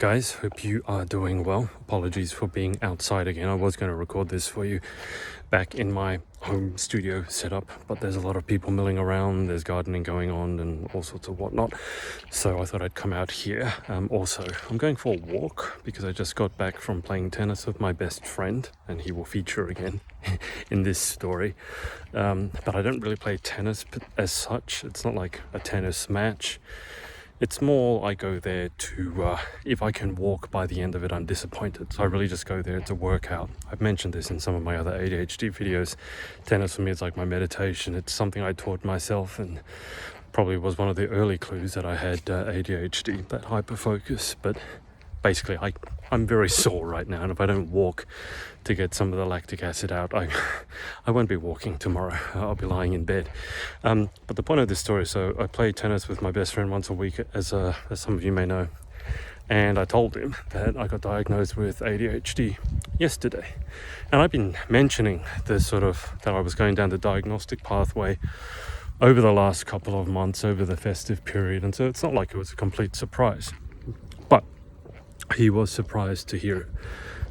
Guys, hope you are doing well. Apologies for being outside again. I was going to record this for you back in my home studio setup, but there's a lot of people milling around, there's gardening going on and all sorts of whatnot, so I thought I'd come out here. Also, I'm going for a walk because I just got back from playing tennis with my best friend, and he will feature again in this story. But I don't really play tennis as such. It's not like a tennis match. It's more I go there to, if I can walk by the end of it, I'm disappointed. So I really just go there to work out. I've mentioned this in some of my other ADHD videos. Tennis for me is like my meditation. It's something I taught myself and probably was one of the early clues that I had ADHD, that hyperfocus. But basically, I'm very sore right now, and if I don't walk to get some of the lactic acid out, I won't be walking tomorrow. I'll be lying in bed. But the point of this story, so I play tennis with my best friend once a week, as some of you may know, and I told him that I got diagnosed with ADHD yesterday. And I've been mentioning this that I was going down the diagnostic pathway over the last couple of months, over the festive period, and so it's not like it was a complete surprise. But he was surprised to hear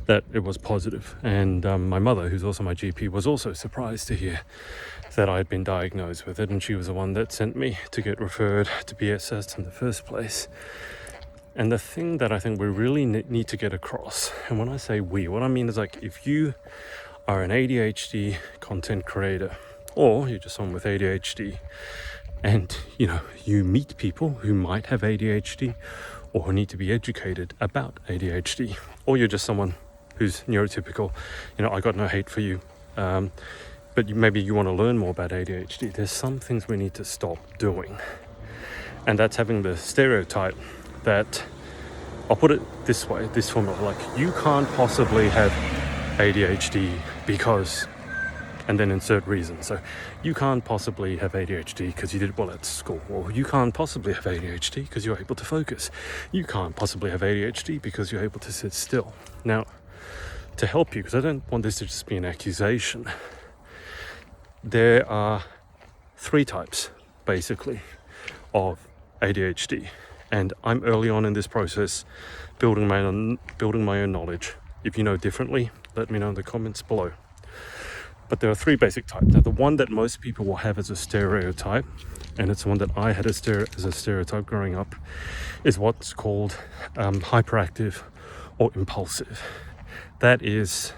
that it was positive, and my mother, who's also my GP, was also surprised to hear that I had been diagnosed with it, and she was the one that sent me to get referred to be assessed in the first place. And the thing that I think we really need to get across, and when I say we, what I mean is, like, if you are an ADHD content creator, or you're just someone with ADHD, and you meet people who might have ADHD or who need to be educated about ADHD, or you're just someone who's neurotypical, I got no hate for you, but maybe you want to learn more about ADHD. There's some things we need to stop doing, and that's having the stereotype that, I'll put it this way, this formula, like, you can't possibly have ADHD because, and then insert reason. So you can't possibly have ADHD because you did well at school, or you can't possibly have ADHD because you're able to focus. You can't possibly have ADHD because you're able to sit still. Now, to help you, because I don't want this to just be an accusation, there are 3 types, basically, of ADHD. And I'm early on in this process, building my own knowledge. If you know differently, let me know in the comments below. But there are 3 basic types. Now, the one that most people will have as a stereotype, and it's the one that I had as a stereotype growing up, is what's called hyperactive or impulsive. That is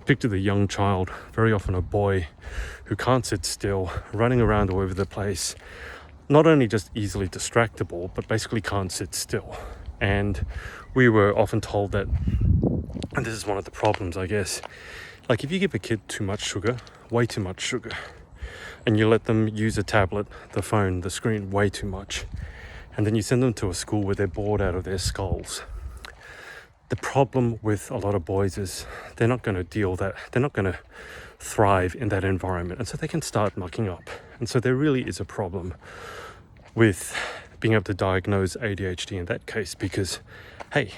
picture the young child, very often a boy, who can't sit still, running around all over the place, not only just easily distractible, but basically can't sit still. And we were often told that, and this is one of the problems, I guess, like, if you give a kid too much sugar, way too much sugar, and you let them use a tablet, the phone, the screen way too much, and then you send them to a school where they're bored out of their skulls. The problem with a lot of boys is they're not going to thrive in that environment, and so they can start mucking up. And so there really is a problem with being able to diagnose ADHD in that case, because, hey,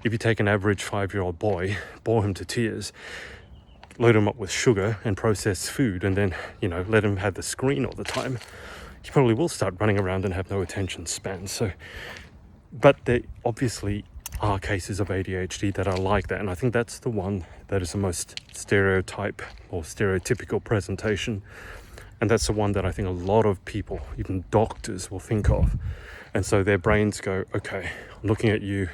if you take an average 5-year-old boy, bore him to tears, load him up with sugar and processed food, and then, let him have the screen all the time, he probably will start running around and have no attention span. So, but there obviously are cases of ADHD that are like that, and I think that's the one that is the most stereotype or stereotypical presentation, and that's the one that I think a lot of people, even doctors, will think of. And so their brains go, okay, I'm looking at you,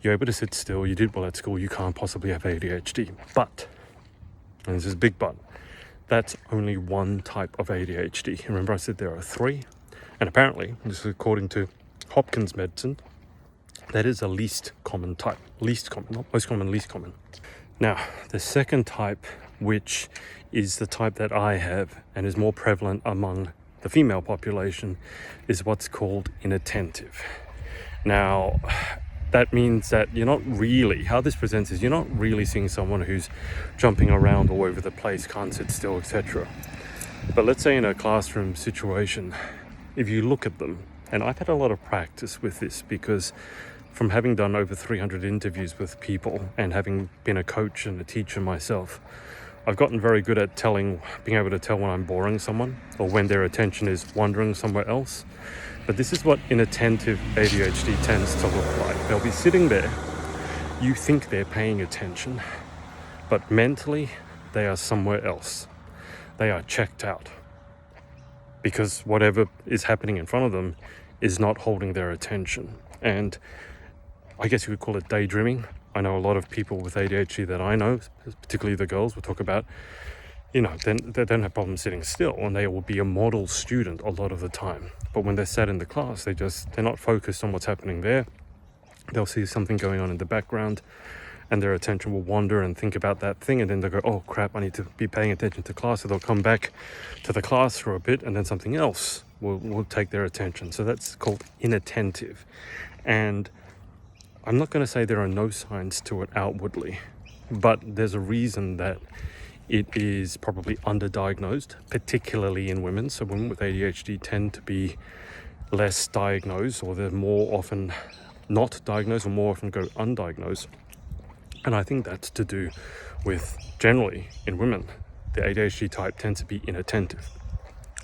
you're able to sit still, you did well at school, you can't possibly have ADHD. But, and this is a big but, that's only one type of ADHD. Remember I said there are 3? And apparently, this is according to Hopkins medicine, that is a least common type. Least common, not most common, least common. Now, the second type, which is the type that I have and is more prevalent among the female population, is what's called inattentive. Now, that means that how this presents is you're not really seeing someone who's jumping around all over the place, can't sit still, etc. But let's say in a classroom situation, if you look at them, and I've had a lot of practice with this because from having done over 300 interviews with people and having been a coach and a teacher myself, I've gotten very good at being able to tell when I'm boring someone or when their attention is wandering somewhere else. But this is what inattentive ADHD tends to look like. They'll be sitting there, you think they're paying attention, but mentally they are somewhere else. They are checked out because whatever is happening in front of them is not holding their attention. And I guess you could call it daydreaming. I know a lot of people with ADHD that I know, particularly the girls, will talk about, they don't have problems sitting still, and they will be a model student a lot of the time. But when they're sat in the class, they're not focused on what's happening there. They'll see something going on in the background, and their attention will wander and think about that thing, and then they'll go, oh crap, I need to be paying attention to class. So they'll come back to the class for a bit, and then something else will take their attention. So that's called inattentive. And I'm not going to say there are no signs to it outwardly, but there's a reason that it is probably underdiagnosed, particularly in women. So women with ADHD tend to be less diagnosed, or they're more often not diagnosed, or more often go undiagnosed. And I think that's to do with, generally in women, the ADHD type tends to be inattentive,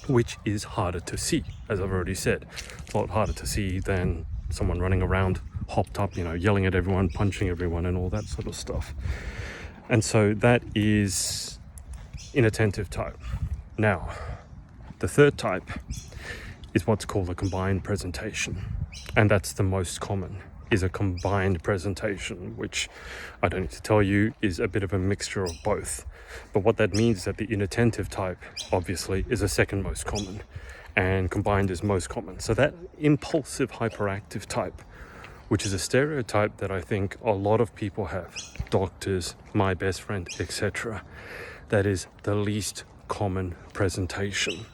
which is harder to see, as I've already said. It's a lot harder to see than someone running around hopped up, yelling at everyone, punching everyone, and all that sort of stuff. And so that is inattentive type. Now, the third type is what's called a combined presentation. And that's the most common, is a combined presentation, which I don't need to tell you is a bit of a mixture of both. But what that means is that the inattentive type, obviously, is the second most common, and combined is most common. So that impulsive hyperactive type, which is a stereotype that I think a lot of people have, doctors, my best friend, etc., that is the least common presentation.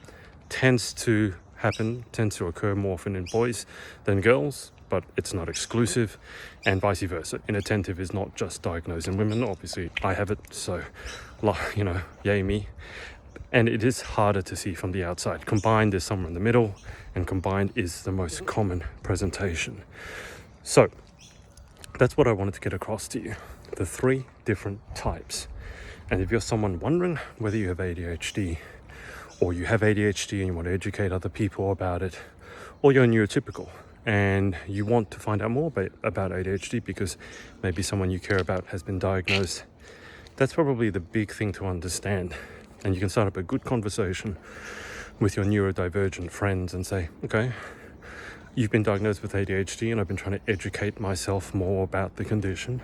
Tends to occur more often in boys than girls, but it's not exclusive, and vice versa. Inattentive is not just diagnosed in women. Obviously, I have it, so, yay me. And it is harder to see from the outside. Combined is somewhere in the middle, and combined is the most common presentation. So that's what I wanted to get across to you, the 3 different types. And if you're someone wondering whether you have ADHD, or you have ADHD and you want to educate other people about it, or you're neurotypical and you want to find out more about ADHD because maybe someone you care about has been diagnosed, that's probably the big thing to understand. And you can start up a good conversation with your neurodivergent friends and say, okay, you've been diagnosed with ADHD and I've been trying to educate myself more about the condition.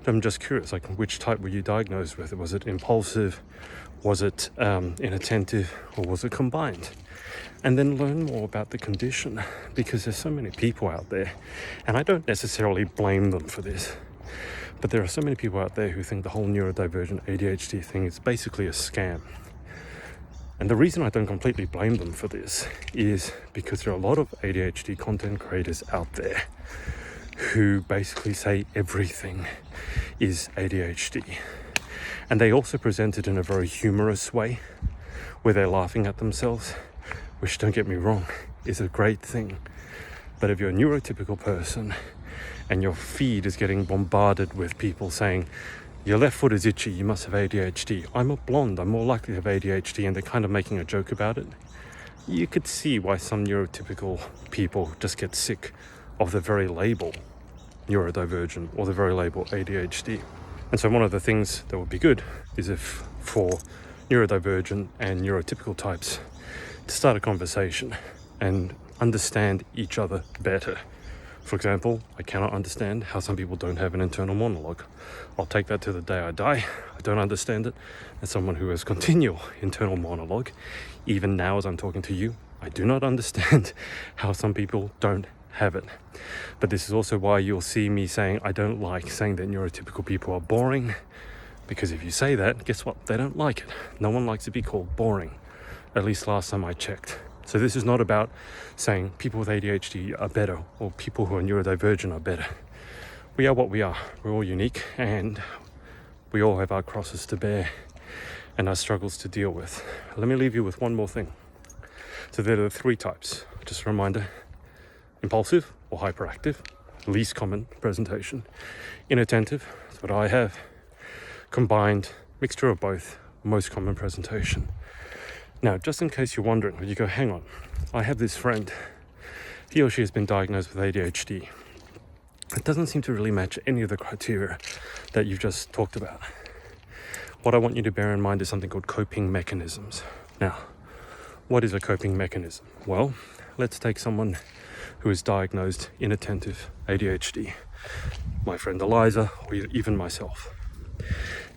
I'm just curious, which type were you diagnosed with? Was it impulsive? Was it inattentive? Or was it combined? And then learn more about the condition, because there's so many people out there, and I don't necessarily blame them for this, but there are so many people out there who think the whole neurodivergent ADHD thing is basically a scam. And the reason I don't completely blame them for this is because there are a lot of ADHD content creators out there who basically say everything is ADHD. And they also present it in a very humorous way, where they're laughing at themselves, which, don't get me wrong, is a great thing. But if you're a neurotypical person and your feed is getting bombarded with people saying, your left foot is itchy, you must have ADHD. I'm a blonde, I'm more likely to have ADHD, and they're kind of making a joke about it. You could see why some neurotypical people just get sick of the very label neurodivergent or the very label ADHD. And so one of the things that would be good is if for neurodivergent and neurotypical types to start a conversation and understand each other better. For example, I cannot understand how some people don't have an internal monologue. I'll take that to the day I die. I don't understand it. As someone who has continual internal monologue, even now as I'm talking to you, I do not understand how some people don't have it. But this is also why you'll see me saying I don't like saying that neurotypical people are boring, because if you say that, guess what? They don't like it. No one likes to be called boring, at least last time I checked. So this is not about saying people with ADHD are better or people who are neurodivergent are better. We are what we are. We're all unique, and we all have our crosses to bear and our struggles to deal with. Let me leave you with one more thing. So there are the 3 types. Just a reminder: impulsive or hyperactive, least common presentation; inattentive, that's what I have; combined, mixture of both, most common presentation. Now, just in case you're wondering, you go, hang on, I have this friend, he or she has been diagnosed with ADHD. It doesn't seem to really match any of the criteria that you've just talked about. What I want you to bear in mind is something called coping mechanisms. Now, what is a coping mechanism? Well, let's take someone who is diagnosed inattentive ADHD, my friend Eliza, or even myself.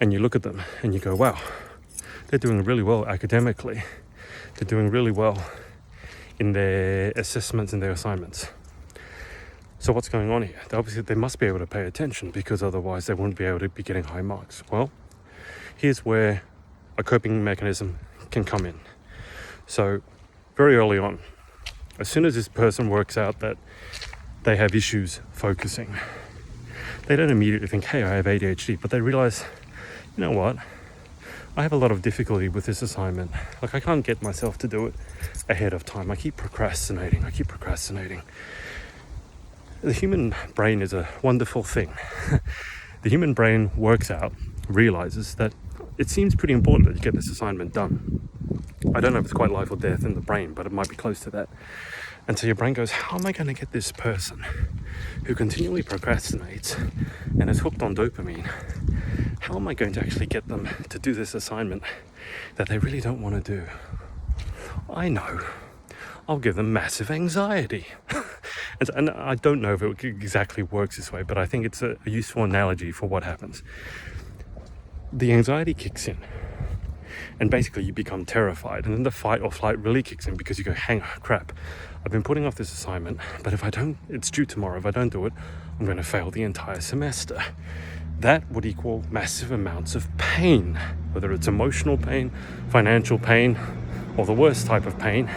And you look at them and you go, wow, they're doing really well academically. They're doing really well in their assessments and their assignments. So what's going on here? Obviously, they must be able to pay attention, because otherwise they wouldn't be able to be getting high marks. Well, here's where a coping mechanism can come in. So very early on, as soon as this person works out that they have issues focusing, they don't immediately think, hey, I have ADHD, but they realize, you know what? I have a lot of difficulty with this assignment. Like, I can't get myself to do it ahead of time. I keep procrastinating. The human brain is a wonderful thing. The human brain works out, realizes that it seems pretty important that you get this assignment done. I don't know if it's quite life or death in the brain, but it might be close to that. And so your brain goes, how am I going to get this person who continually procrastinates and is hooked on dopamine, how am I going to actually get them to do this assignment that they really don't want to do? I know. I'll give them massive anxiety. And I don't know if it exactly works this way, but I think it's a useful analogy for what happens. The anxiety kicks in, and basically you become terrified, and then the fight or flight really kicks in, because you go, hang on, crap, I've been putting off this assignment, but if I don't, it's due tomorrow. If I don't do it, I'm going to fail the entire semester. That would equal massive amounts of pain, whether it's emotional pain, financial pain, or the worst type of pain,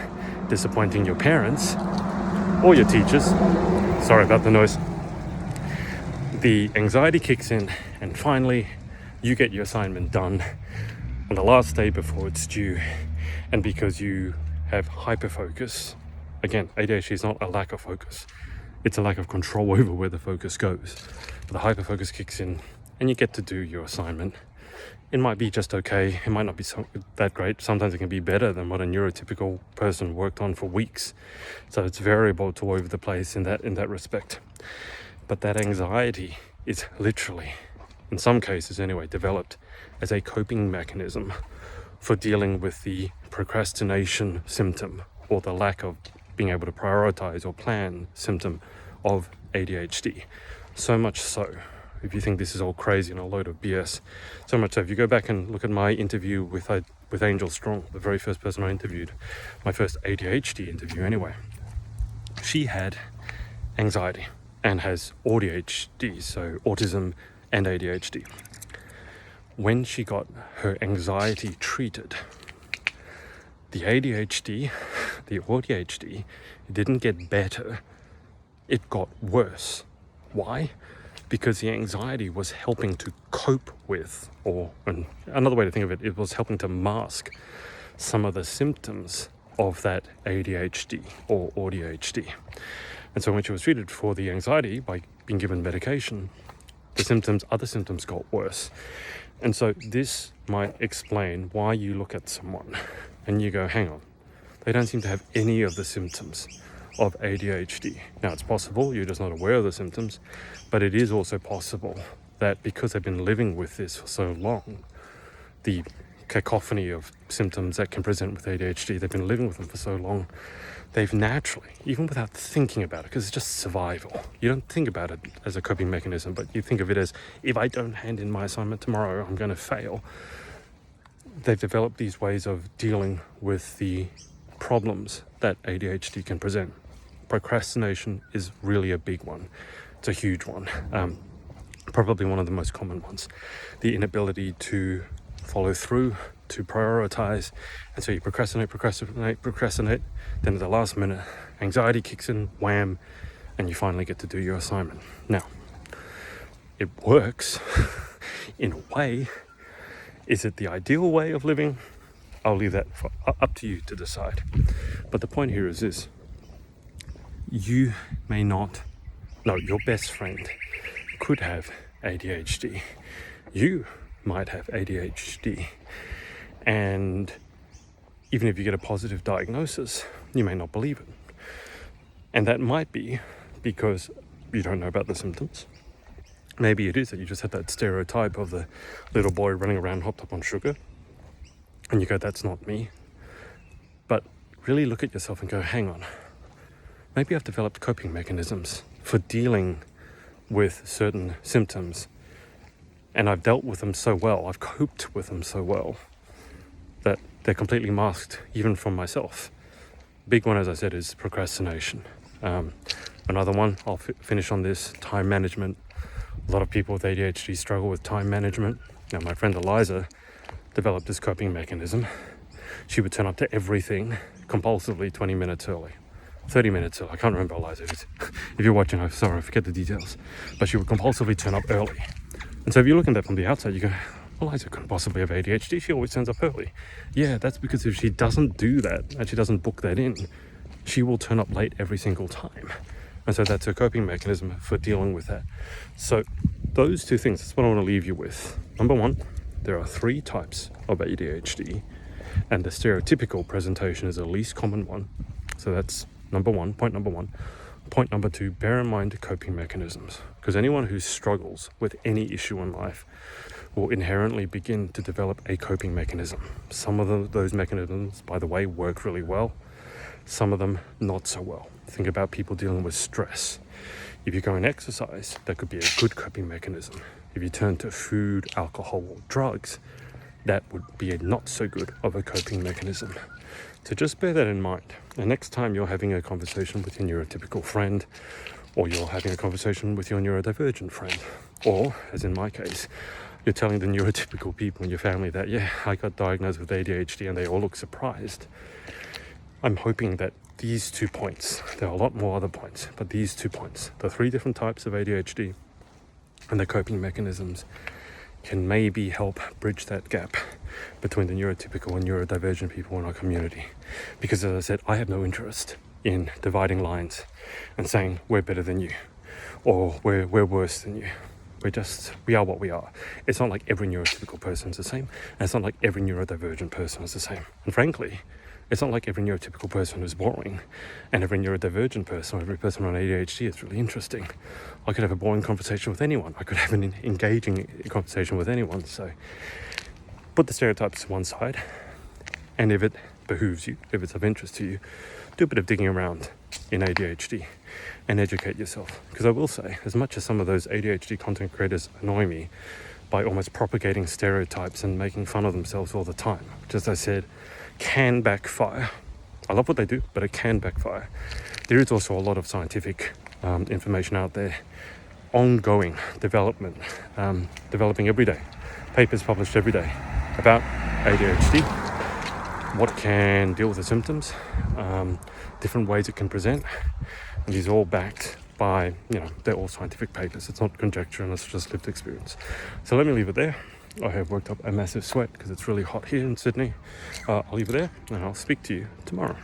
disappointing your parents or your teachers. Sorry about the noise. The anxiety kicks in, and finally you get your assignment done on the last day before it's due. And because you have hyperfocus, again, ADHD is not a lack of focus, it's a lack of control over where the focus goes. The hyperfocus kicks in and you get to do your assignment. It might be just okay, it might not be that great. Sometimes it can be better than what a neurotypical person worked on for weeks. So it's variable to all over the place in that respect. But that anxiety is literally, in some cases anyway, developed as a coping mechanism for dealing with the procrastination symptom, or the lack of being able to prioritize or plan symptom of ADHD. So much so, if you think this is all crazy and a load of BS, so much so, if you go back and look at my interview with Angel Strong, the very first person I interviewed, my first ADHD interview anyway, she had anxiety and has ADHD, so autism and ADHD. When she got her anxiety treated, the ADHD, it didn't get better, it got worse. Why? Because the anxiety was helping to cope with, or another way to think of it was helping to mask some of the symptoms of that ADHD or ADHD. And so when she was treated for the anxiety by being given medication, other symptoms got worse. And so this might explain why you look at someone and you go, hang on, they don't seem to have any of the symptoms of ADHD. Now, it's possible you're just not aware of the symptoms, but it is also possible that because they've been living with this for so long, the cacophony of symptoms that can present with ADHD, they've been living with them for so long, they've naturally, even without thinking about it, because it's just survival. You don't think about it as a coping mechanism, but you think of it as, if I don't hand in my assignment tomorrow, I'm going to fail. They've developed these ways of dealing with the problems that ADHD can present. Procrastination is really a big one. It's a huge one. Probably one of the most common ones. The inability to follow through, to prioritize, and so you procrastinate, then at the last minute, anxiety kicks in, wham, and you finally get to do your assignment. Now, it works in a way. Is it the ideal way of living? I'll leave that up to you to decide. But the point here is this: you may not, no, your best friend could have ADHD. You might have ADHD. And even if you get a positive diagnosis, you may not believe it. And that might be because you don't know about the symptoms. Maybe it is that you just had that stereotype of the little boy running around hopped up on sugar, and you go, that's not me. But really look at yourself and go, hang on, maybe I've developed coping mechanisms for dealing with certain symptoms, and I've dealt with them so well, I've coped with them so well, that they're completely masked even from myself. Big one, as I said, is procrastination. Another one, I'll finish on this, time management. A lot of people with ADHD struggle with time management. Now, my friend Eliza developed this coping mechanism. She would turn up to everything compulsively 20 minutes early, 30 minutes early. I can't remember Eliza. If you're watching, I'm sorry, I forget the details. But she would compulsively turn up early. And so if you're looking at that from the outside, you go, Eliza couldn't possibly have ADHD. She always turns up early. Yeah, that's because if she doesn't do that and she doesn't book that in, she will turn up late every single time. And so that's a coping mechanism for dealing with that. So those two things, that's what I want to leave you with. Number one, there are 3 types of ADHD, and the stereotypical presentation is the least common one. So that's number one, point number one. Point number 2, bear in mind coping mechanisms, because anyone who struggles with any issue in life will inherently begin to develop a coping mechanism. Some of those mechanisms, by the way, work really well. Some of them not so well. Think about people dealing with stress. If you go and exercise, that could be a good coping mechanism. If you turn to food, alcohol, or drugs, that would be a not so good of a coping mechanism. So just bear that in mind. The next time you're having a conversation with your neurotypical friend, or you're having a conversation with your neurodivergent friend, or, as in my case, you're telling the neurotypical people in your family that, yeah, I got diagnosed with ADHD, and they all look surprised. I'm hoping that these 2 points, there are a lot more other points, but these 2 points, the 3 different types of ADHD and the coping mechanisms, can maybe help bridge that gap between the neurotypical and neurodivergent people in our community. Because, as I said, I have no interest in dividing lines and saying we're better than you, or we're worse than you. We are what we are. It's not like every neurotypical person is the same, and it's not like every neurodivergent person is the same. And frankly, it's not like every neurotypical person is boring, and every neurodivergent person, or every person on ADHD is really interesting. I could have a boring conversation with anyone. I could have an engaging conversation with anyone. So put the stereotypes to one side, and if it behooves you, if it's of interest to you, do a bit of digging around in ADHD and educate yourself. Because I will say, as much as some of those ADHD content creators annoy me by almost propagating stereotypes and making fun of themselves all the time, which, as I said, can backfire. I love what they do, but it can backfire. There is also a lot of scientific information out there, ongoing development, developing every day, papers published every day about ADHD, what can deal with the symptoms, different ways it can present, and these are all backed by, they're all scientific papers. It's not conjecture and it's just lived experience. So let me leave it there. I have worked up a massive sweat because it's really hot here in Sydney. I'll leave it there and I'll speak to you tomorrow.